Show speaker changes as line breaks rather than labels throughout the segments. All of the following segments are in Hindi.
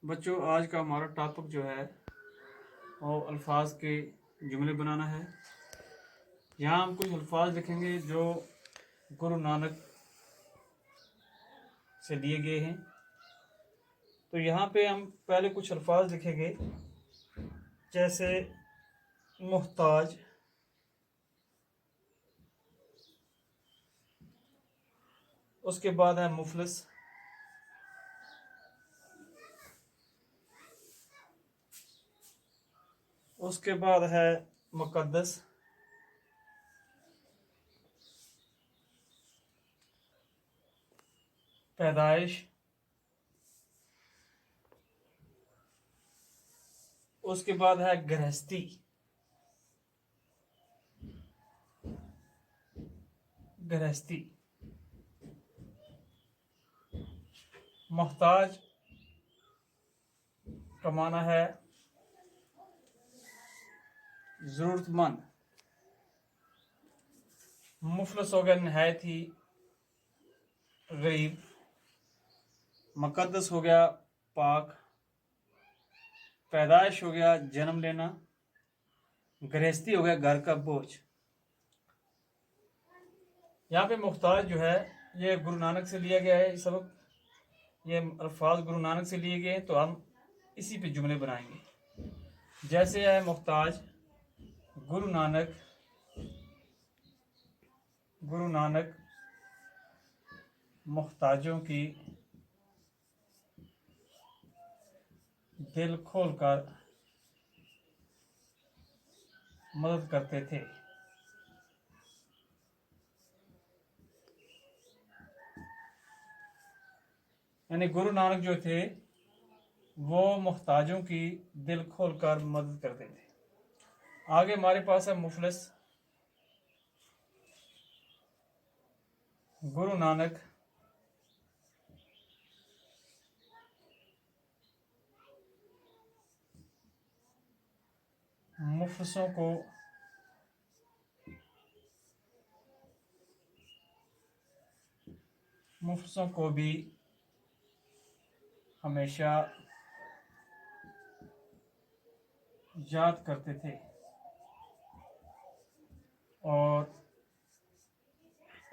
बच्चों, आज का हमारा टॉपिक जो है वो अल्फाज के जुमले बनाना है। यहाँ हम कुछ अल्फाज लिखेंगे जो गुरु नानक से लिए गए हैं। तो यहाँ पे हम पहले कुछ अल्फाज लिखेंगे, जैसे मुहताज, उसके बाद है मुफलिस, उसके बाद है मुकद्दस, पैदाइश, उसके बाद है गृहस्थी, गृहस्थी, मुहताज का माना है ज़रूरतमंद, मुफलिस हो गया नहायत ही गरीब, मुकद्दस हो गया पाक, पैदाइश हो गया जन्म लेना, गृहस्थी हो गया घर का बोझ। यहाँ पे मुख्तार जो है ये गुरु नानक से लिया गया है। ये सबक, ये अल्फाज गुरु नानक से लिए गए हैं, तो हम इसी पे जुमले बनाएंगे। जैसे है मुख्ताज, गुरु नानक, गुरु नानक मुख्ताजों की दिल खोलकर मदद करते थे। यानी गुरु नानक जो थे वो मुख्ताजों की दिल खोलकर मदद करते थे। आगे हमारे पास है मुफलिस, गुरु नानक मुफलिसों को भी हमेशा याद करते थे और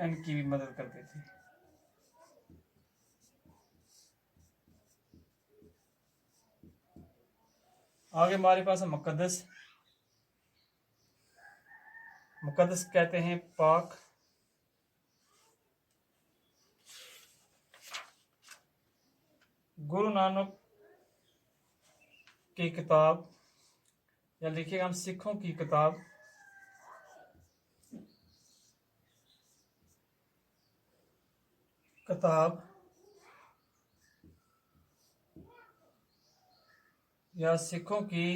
इनकी भी मदद करते थे। आगे हमारे पास है मुकद्दस। मुकद्दस कहते हैं पाक, गुरु नानक की किताब, या लिखिएगा हम सिखों की किताब, या सिखों की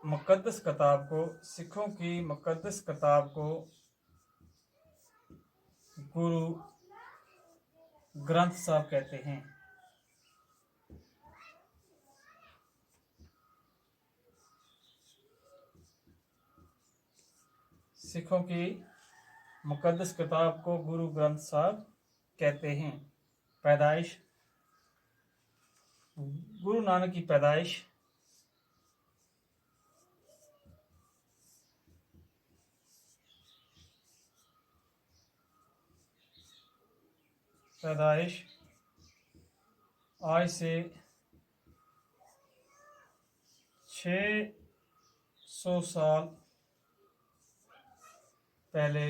मुकद्दस किताब को गुरु ग्रंथ साहब कहते हैं। सिखों की मुकद्दस किताब को गुरु ग्रंथ साहब कहते हैं। पैदाइश, गुरु नानक की पैदाइश, आज से 600 साल पहले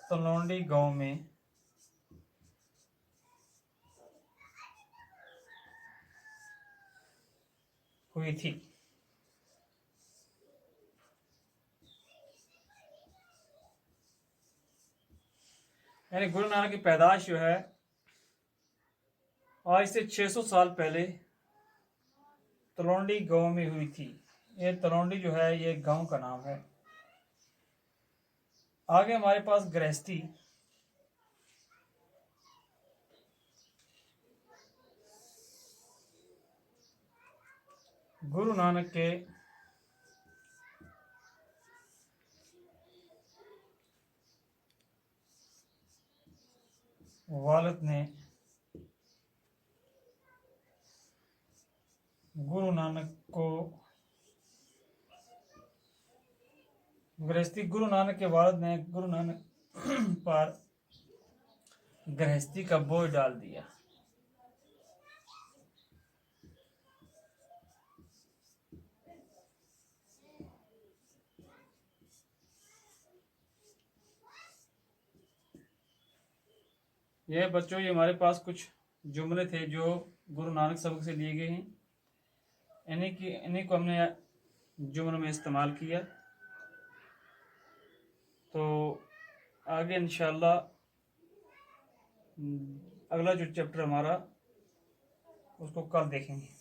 तलौंडी गांव में हुई थी। यानी गुरु नानक की पैदाइश जो है आज से 600 साल पहले तलौंडी गांव में हुई थी। ये तलौंडी जो है ये गांव का नाम है। आगे हमारे पास गृहस्थी, गुरु नानक के वालिद ने गुरु नानक को गृहस्थी, गुरु नानक के वालिद ने गुरु नानक पर गृहस्थी का बोझ डाल दिया। ये बच्चों, ये हमारे पास कुछ जुमले थे जो गुरु नानक सबक से लिए गए हैं। इन्हीं को हमने जुमलों में इस्तेमाल किया। तो आगे इंशाल्लाह अगला जो चैप्टर हमारा उसको कल देखेंगे।